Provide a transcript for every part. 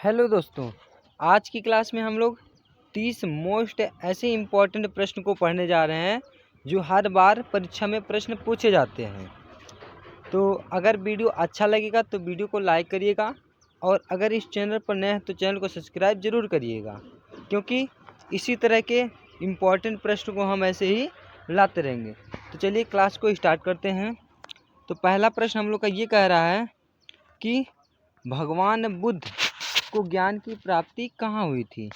Hello दोस्तों, आज की क्लास में हम लोग 30 मोस्ट ऐसे इम्पोर्टेंट प्रश्न को पढ़ने जा रहे हैं जो हर बार परीक्षा में प्रश्न पूछे जाते हैं। तो अगर वीडियो अच्छा लगेगा तो वीडियो को लाइक करिएगा और अगर इस चैनल पर नए हैं तो चैनल को सब्सक्राइब ज़रूर करिएगा, क्योंकि इसी तरह के इम्पोर्टेंट प्रश्न को हम ऐसे ही लाते रहेंगे। तो चलिए क्लास को स्टार्ट करते हैं। तो पहला प्रश्न हम लोग का ये कह रहा है कि भगवान बुद्ध को ज्ञान की प्राप्ति कहाँ हुई थी।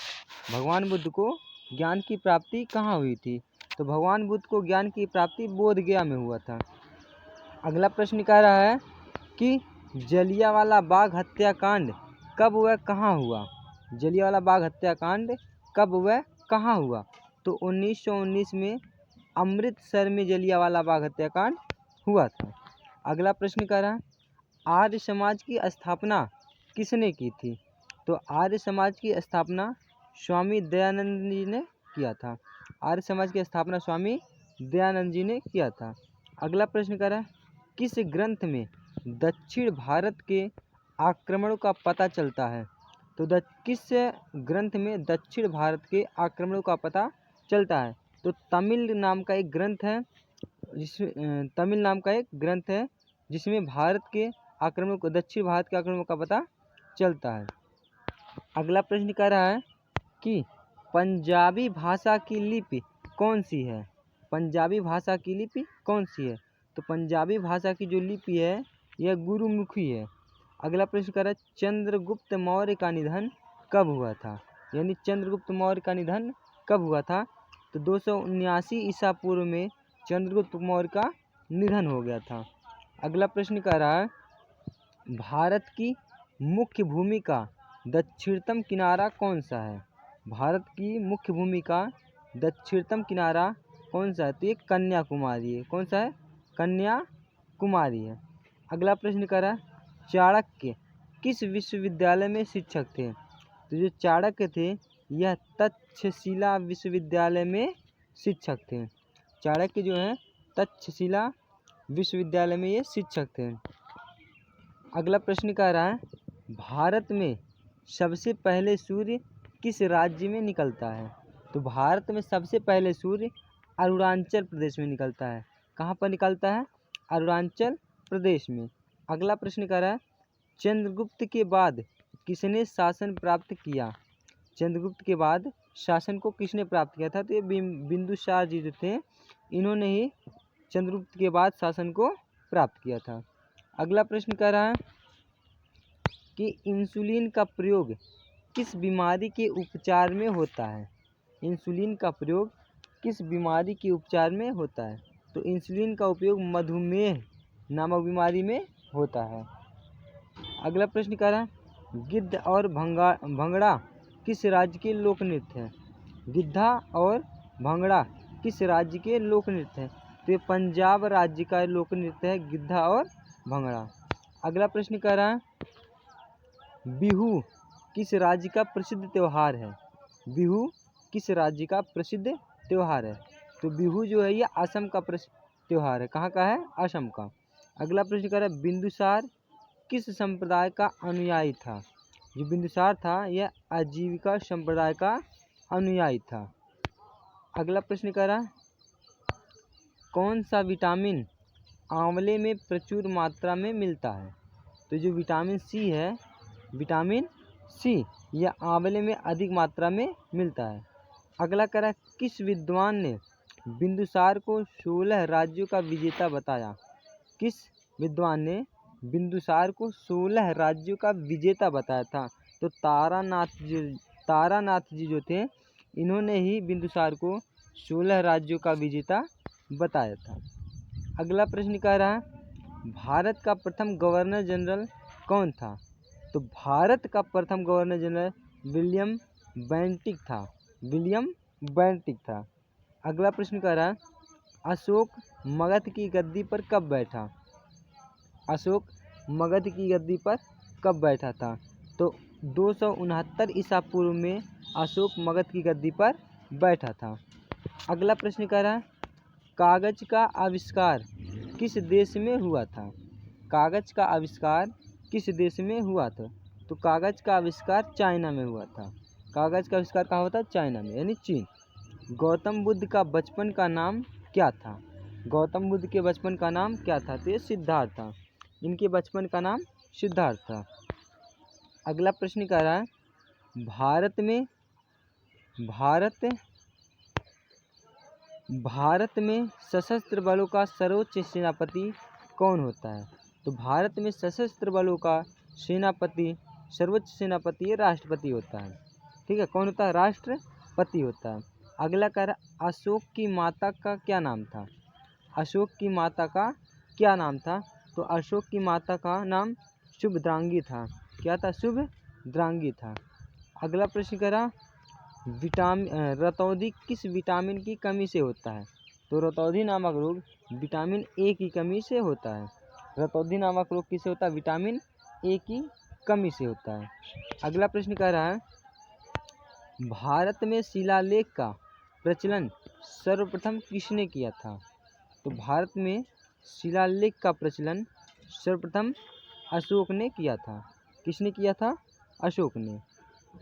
भगवान बुद्ध को ज्ञान की प्राप्ति कहाँ हुई थी? तो भगवान बुद्ध को ज्ञान की प्राप्ति बोध गया में हुआ था। अगला प्रश्न कह रहा है कि जलियांवाला बाग हत्याकांड कब व कहाँ हुआ। जलियांवाला बाग हत्याकांड कब व कहाँ हुआ? तो 1919 में अमृतसर में जलियांवाला बाग हत्याकांड हुआ था। अगला प्रश्न कह रहा है आर्य समाज की स्थापना किसने की थी? तो आर्य समाज की स्थापना स्वामी दयानंद जी ने किया था। आर्य समाज की स्थापना स्वामी दयानंद जी ने किया था। अगला प्रश्न कह रहा है किस ग्रंथ में दक्षिण भारत के आक्रमणों का पता चलता है? तो किस ग्रंथ में दक्षिण भारत के आक्रमणों का पता चलता है? तो तमिल नाम का एक ग्रंथ है जिसमें भारत के आक्रमणों को दक्षिण भारत के आक्रमणों का पता चलता है। अगला प्रश्न कह रहा है कि पंजाबी भाषा की लिपि कौन सी है? पंजाबी भाषा की लिपि कौन सी है? तो पंजाबी भाषा की जो लिपि है यह गुरुमुखी है। अगला प्रश्न कह रहा है चंद्रगुप्त मौर्य का निधन कब हुआ था? यानी चंद्रगुप्त मौर्य का निधन कब हुआ था? तो 279 ईसा पूर्व में चंद्रगुप्त मौर्य का निधन हो गया था। अगला प्रश्न कह रहा है भारत की मुख्य भूमि का दक्षिणतम किनारा कौन सा है? भारत की मुख्य भूमि का दक्षिणतम किनारा कौन सा है? तो ये कन्याकुमारी है। कौन सा है? कन्याकुमारी है। अगला प्रश्न कह रहा है चाणक्य किस विश्वविद्यालय में शिक्षक थे? तो जो चाणक्य थे यह तक्षशिला विश्वविद्यालय में शिक्षक थे। चाणक्य जो है तक्षशिला विश्वविद्यालय में ये शिक्षक थे। अगला प्रश्न कह रहा है भारत में सबसे पहले सूर्य किस राज्य में निकलता है? तो भारत में सबसे पहले सूर्य अरुणाचल प्रदेश में निकलता है। कहाँ पर निकलता है? अरुणाचल प्रदेश में। अगला प्रश्न कह रहा है चंद्रगुप्त के बाद किसने शासन प्राप्त किया? चंद्रगुप्त के बाद शासन को किसने प्राप्त किया था? तो ये बिंदुसार जी जो थे इन्होंने ही चंद्रगुप्त के बाद शासन को प्राप्त किया था। अगला प्रश्न कह रहा है कि इंसुलिन का प्रयोग किस बीमारी के उपचार में होता है? इंसुलिन का प्रयोग किस बीमारी के उपचार में होता है? तो इंसुलिन का उपयोग मधुमेह नामक बीमारी में होता है। अगला प्रश्न कह रहा है गिद्ध और भंगड़ा किस राज्य के लोक नृत्य हैं? गिद्धा और भंगड़ा किस राज्य के लोक नृत्य हैं? तो ये पंजाब राज्य का लोक नृत्य है गिद्धा और भंगड़ा। अगला प्रश्न कह रहा है बिहू किस राज्य का प्रसिद्ध त्यौहार है? बिहू किस राज्य का प्रसिद्ध त्यौहार है? तो बिहू जो है ये असम का प्रसिद्ध त्यौहार है। कहाँ का है? असम का। अगला प्रश्न कह रहा है बिंदुसार किस संप्रदाय का अनुयायी था? जो बिंदुसार था यह आजीविका संप्रदाय का अनुयायी था। अगला प्रश्न कह रहा है कौन सा विटामिन आंवले में प्रचुर मात्रा में मिलता है? तो जो विटामिन सी है, विटामिन सी यह आंवले में अधिक मात्रा में मिलता है। अगला कह रहा है किस विद्वान ने बिंदुसार को 16 राज्यों का विजेता बताया? किस विद्वान ने बिंदुसार को 16 राज्यों का विजेता बताया था? तो तारानाथ जी जो थे इन्होंने ही बिंदुसार को 16 राज्यों का विजेता बताया था। अगला प्रश्न कह रहा है भारत का प्रथम गवर्नर जनरल कौन था? तो भारत का प्रथम गवर्नर जनरल विलियम बेंटिक था। विलियम बेंटिक था। अगला प्रश्न कह रहा है अशोक मगध की गद्दी पर कब बैठा? अशोक मगध की गद्दी पर कब बैठा था? तो 269 ईसा पूर्व में अशोक मगध की गद्दी पर बैठा था। अगला प्रश्न कह रहा है कागज का आविष्कार किस देश में हुआ था? कागज का आविष्कार किस देश में हुआ था? तो कागज़ का आविष्कार चाइना में हुआ था। कागज़ का आविष्कार कहाँ हुआ था? चाइना में, यानी चीन। गौतम बुद्ध का बचपन का नाम क्या था? गौतम बुद्ध के बचपन का नाम क्या था? तो ये सिद्धार्थ था। इनके बचपन का नाम सिद्धार्थ था। अगला प्रश्न कह रहा है भारत में सशस्त्र बलों का सर्वोच्च सेनापति कौन होता है? तो भारत में सशस्त्र बलों का सर्वोच्च सेनापति राष्ट्रपति होता है। ठीक है, कौन होता है? राष्ट्रपति होता है। अगला कह रहा अशोक की माता का क्या नाम था? अशोक की माता का क्या नाम था? तो अशोक की माता का नाम शुभद्रांगी था। क्या था? शुभद्रांगी था। अगला प्रश्न कह रहा रतौंधी किस विटामिन की कमी से होता है? तो रतौंधी नामक रोग विटामिन ए की कमी से होता है। रतौंधी नामक रोग किससे होता है? विटामिन ए की कमी से होता है। अगला प्रश्न कह रहा है भारत में शिलालेख का प्रचलन सर्वप्रथम किसने किया था? तो भारत में शिलालेख का प्रचलन सर्वप्रथम अशोक ने किया था। किसने किया था? अशोक ने।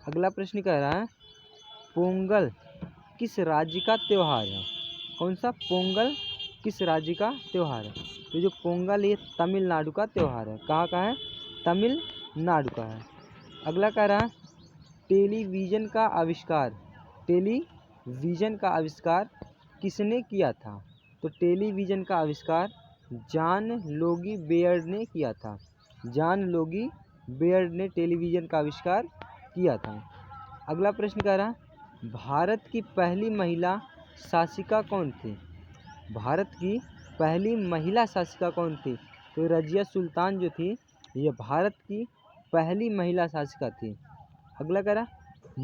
अगला प्रश्न कह रहा है पोंगल किस राज्य का त्यौहार है? कौन सा? पोंगल किस राज्य का त्यौहार है? तो जो पोंगल ये तमिलनाडु का त्यौहार है। कहाँ का है? तमिलनाडु का है। अगला कह रहा है टेलीविज़न का आविष्कार किसने किया था? तो टेलीविज़न का आविष्कार जॉन लोगी बेयर्ड ने किया था। जॉन लोगी बेयर्ड ने टेलीविज़न का आविष्कार किया था। अगला प्रश्न कह रहा है भारत की पहली महिला शासिका कौन थी? भारत की पहली महिला शासिका कौन थी? तो रजिया सुल्तान जो थी ये भारत की पहली महिला शासिका थी। अगला कह रहा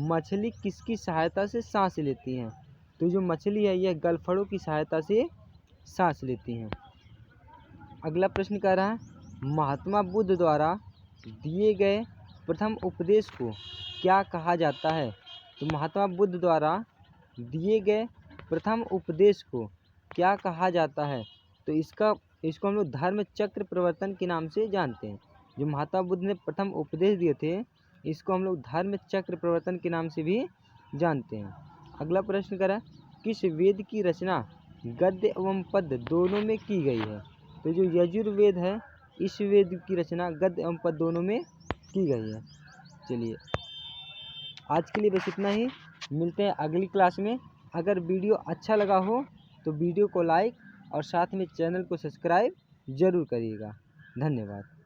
मछली किसकी सहायता से सांस लेती हैं? तो जो मछली है यह गलफड़ों की सहायता से सांस लेती हैं। अगला प्रश्न कह रहा है महात्मा बुद्ध द्वारा दिए गए प्रथम उपदेश को क्या कहा जाता है? तो महात्मा बुद्ध द्वारा दिए गए प्रथम उपदेश को क्या कहा जाता है? तो इसको हम लोग धर्म चक्र प्रवर्तन के नाम से जानते हैं। जो महात्मा बुद्ध ने प्रथम उपदेश दिए थे इसको हम लोग धर्म चक्र प्रवर्तन के नाम से भी जानते हैं। अगला प्रश्न करें किस वेद की रचना गद्य एवं पद्य दोनों में की गई है? तो जो यजुर्वेद है इस वेद की रचना गद्य एवं पद्य दोनों में की गई है। चलिए आज के लिए बस इतना ही, मिलते हैं अगली क्लास में। अगर वीडियो अच्छा लगा हो तो वीडियो को लाइक और साथ में चैनल को सब्सक्राइब ज़रूर करिएगा। धन्यवाद।